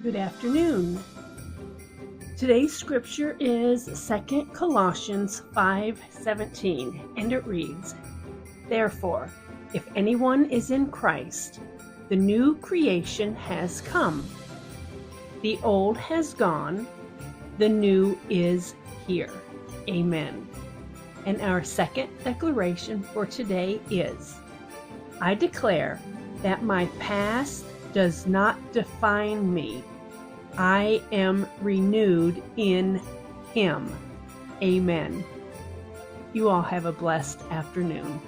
Good afternoon. Today's scripture is 2 Colossians 5:17, and it reads, "Therefore, if anyone is in Christ, the new creation has come. The old has gone, the new is here." Amen. And our second declaration for today is, I declare that my past does not define me. I am renewed in Him. Amen. You all have a blessed afternoon.